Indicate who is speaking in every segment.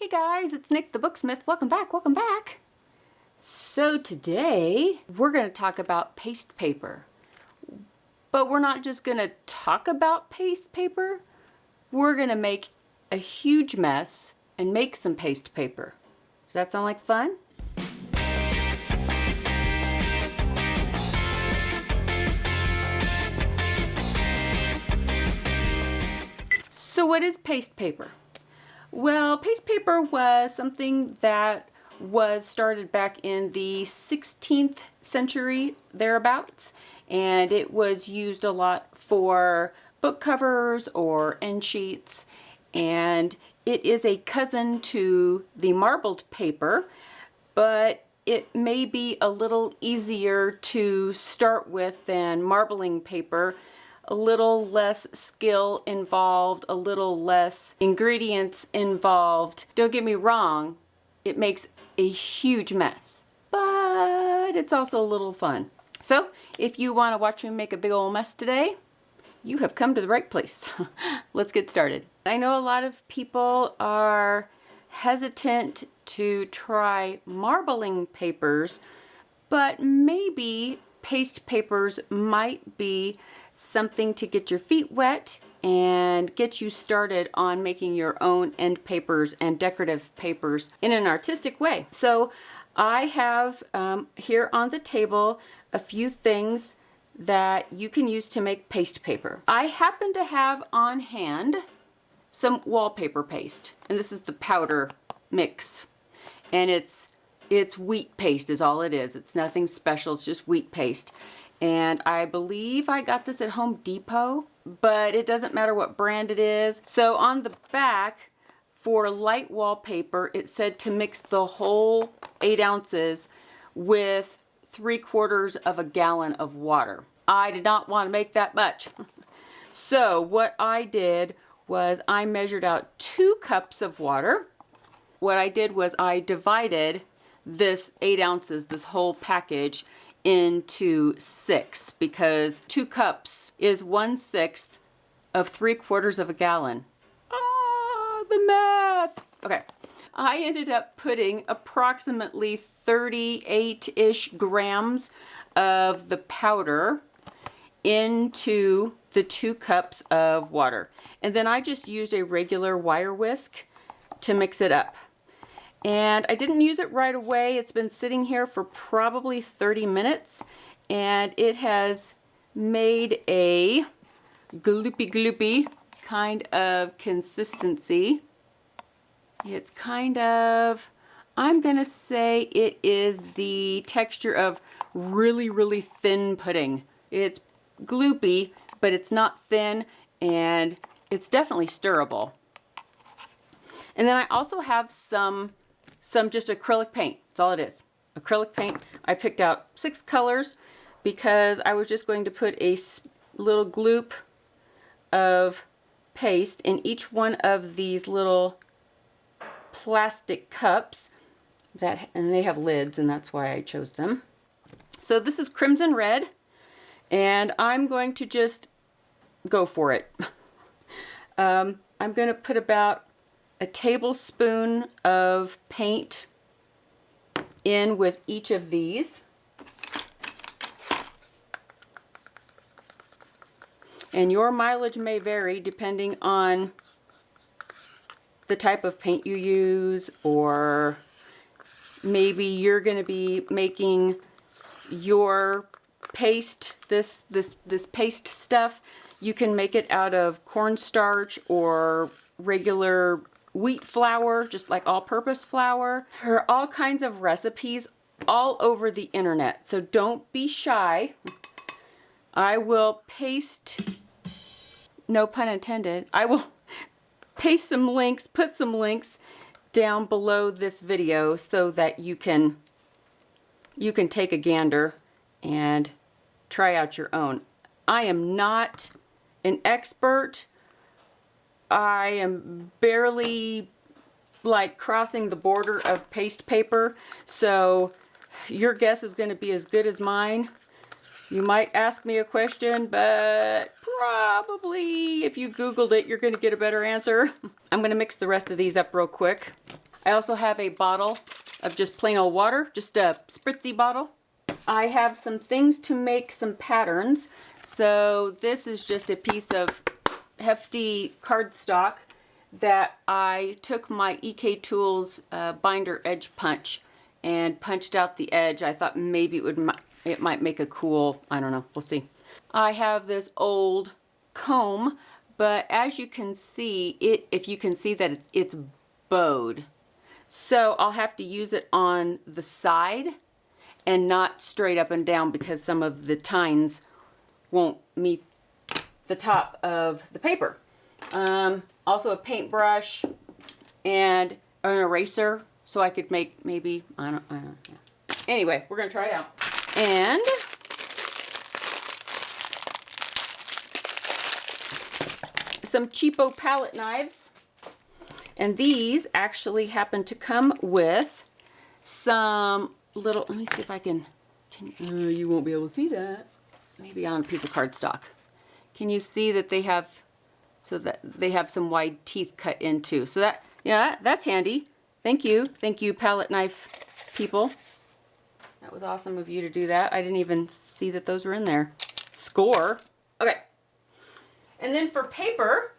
Speaker 1: Hey guys, it's Nick the Booksmith. Welcome back, welcome back. So today we're going to talk about paste paper. But we're not just going to talk about paste paper. We're going to make a huge mess and make some paste paper. Does that sound like fun? So what is paste paper? Well, paste paper was something that was started back in the 16th century, thereabouts, and it was used a lot for book covers or end sheets, and it is a cousin to the marbled paper, but it may be a little easier to start with than marbling paper. A little less skill involved, a little less ingredients involved. Don't get me wrong, it makes a huge mess, but it's also a little fun. So if you want to watch me make a big old mess today, you have come to the right place. Let's get started. I know a lot of people are hesitant to try marbling papers, but maybe paste papers might be something to get your feet wet and get you started on making your own end papers and decorative papers in an artistic way. So I have here on the table a few things that you can use to make paste paper. I happen to have on hand some wallpaper paste, and this is the powder mix, and it's wheat paste is all it is. It's nothing special, it's just wheat paste. And I believe I got this at Home Depot, but it doesn't matter what brand it is. So on the back, for light wallpaper, it said to mix the whole 8 ounces with 3/4 of a gallon of water. I did not want to make that much. So what I did was I measured out 2 cups of water. What I did was I divided this 8 ounces, this whole package, into 6, because 2 cups is 1/6 of 3/4 of a gallon. Ah, the math! Okay, I ended up putting approximately 38-ish grams of the powder into the 2 cups of water. And then I just used a regular wire whisk to mix it up. And I didn't use it right away. It's been sitting here for probably 30 minutes, and it has made a gloopy kind of consistency. It's kind of, I'm gonna say it is the texture of really thin pudding. It's gloopy, but it's not thin, and it's definitely stirrable. And then I also have some just acrylic paint. That's all it is. Acrylic paint. I picked out 6 colors because I was just going to put a little gloop of paste in each one of these little plastic cups, and they have lids, and that's why I chose them. So this is crimson red, and I'm going to just go for it. I'm going to put about a tablespoon of paint in with each of these. And your mileage may vary depending on the type of paint you use, or maybe you're going to be making your paste, this paste stuff. You can make it out of cornstarch or regular wheat flour, just like all-purpose flour. There are all kinds of recipes all over the internet, so don't be shy. I will paste, no pun intended, I will paste some links, put some links down below this video so that you can take a gander and try out your own. I am not an expert. I am barely like crossing the border of paste paper, so your guess is going to be as good as mine. You might ask me a question, but probably if you Googled it, you're going to get a better answer. I'm going to mix the rest of these up real quick. I also have a bottle of just plain old water, just a spritzy bottle. I have some things to make some patterns. So this is just a piece of hefty cardstock that I took my EK Tools binder edge punch and punched out the edge. I thought maybe it might make a cool, I don't know, we'll see. I have this old comb, but as you can see, if you can see that it's bowed. So I'll have to use it on the side and not straight up and down because some of the tines won't meet the top of the paper. Also a paintbrush and an eraser so I could make maybe, I don't know. Anyway, we're gonna try it out. And some cheapo palette knives. And these actually happen to come with some little, let me see if I can you won't be able to see that. Maybe on a piece of cardstock. Can you see that they have, so that they have some wide teeth cut into. So that, yeah, that's handy. Thank you palette knife people. That was awesome of you to do that. I didn't even see that those were in there. Score. Okay. And then for paper,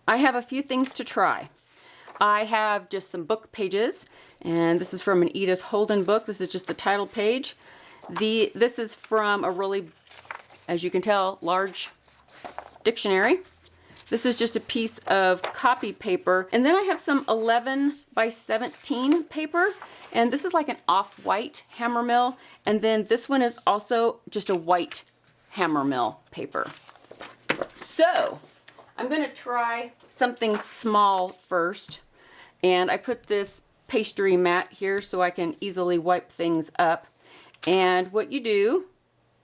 Speaker 1: I have a few things to try. I have just some book pages, and this is from an Edith Holden book. This is just the title page. This is from a really, as you can tell, large dictionary. This is just a piece of copy paper. And then I have some 11 by 17 paper, and this is like an off-white hammer mill. And then this one is also just a white hammer mill paper. So I'm gonna try something small first. And I put this pastry mat here so I can easily wipe things up. And what you do,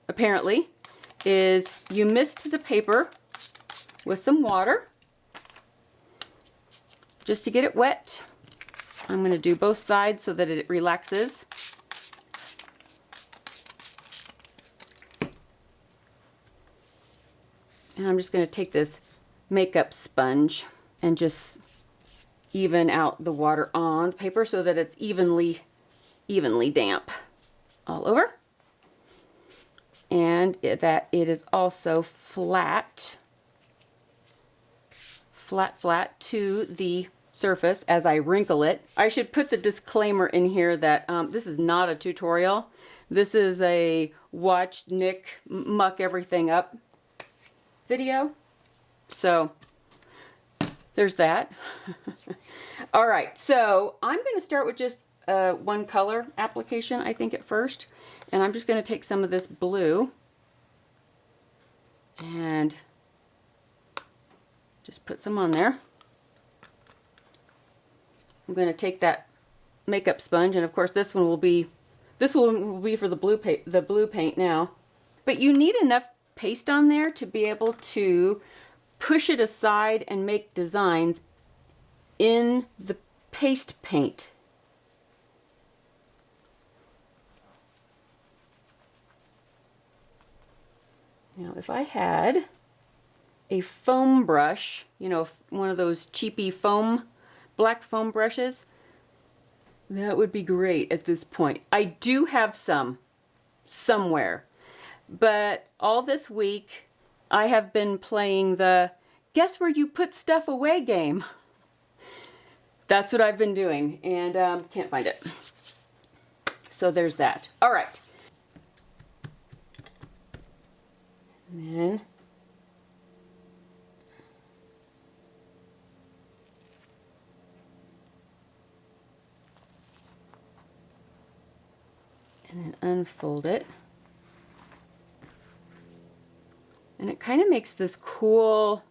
Speaker 1: apparently, is you mist the paper with some water just to get it wet. I'm going to do both sides so that it relaxes. And I'm just going to take this makeup sponge and just even out the water on the paper so that it's evenly damp all over. And that it is also flat to the surface as I wrinkle it. I should put the disclaimer in here that this is not a tutorial. This is a watch Nick muck everything up video. So there's that. All right, so I'm going to start with just one color application, I think, at first. And I'm just going to take some of this blue and just put some on there. I'm going to take that makeup sponge, and of course this one will be for the blue paint now. But you need enough paste on there to be able to push it aside and make designs in the paste paint. Now, if I had a foam brush, you know, one of those cheapy black foam brushes, that would be great at this point. I do have some somewhere, but all this week I have been playing the guess where you put stuff away game. That's what I've been doing, and can't find it. So there's that. All right. And then unfold it. And it kind of makes this cool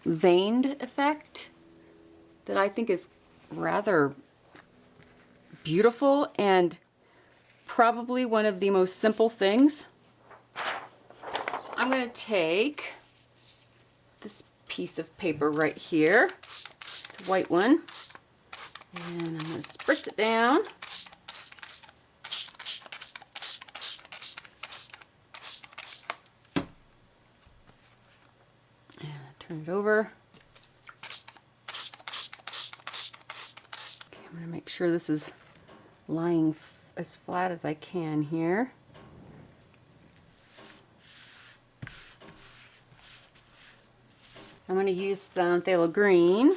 Speaker 1: veined effect that I think is rather beautiful and probably one of the most simple things. So I'm going to take this piece of paper right here, this white one, and I'm going to spritz it down. Turn it over. Okay, I'm going to make sure this is lying as flat as I can here. I'm going to use some phthalo green.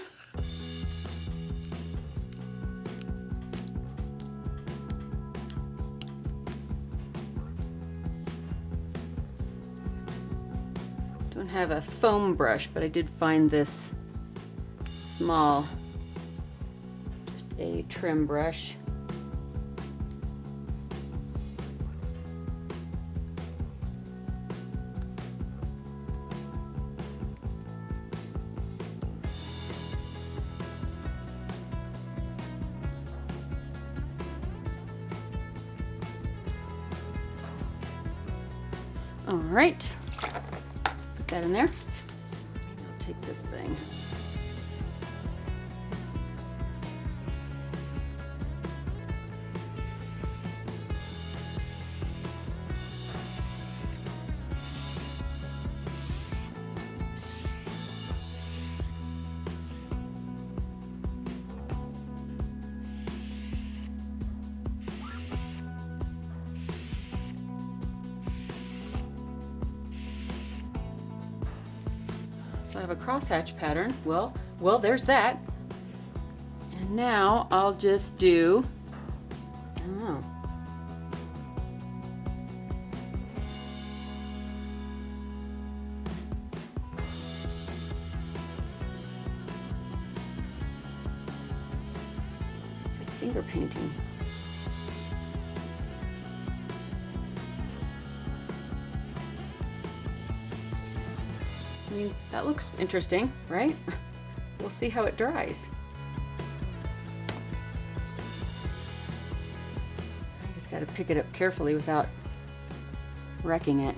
Speaker 1: Don't have a foam brush, but I did find this small, just a trim brush. All right, put that in there. I'll take this thing. So I have a crosshatch pattern. Well, there's that. And now I'll just do, I don't know. It's like finger painting. I mean, that looks interesting, right? We'll see how it dries. I just got to pick it up carefully without wrecking it.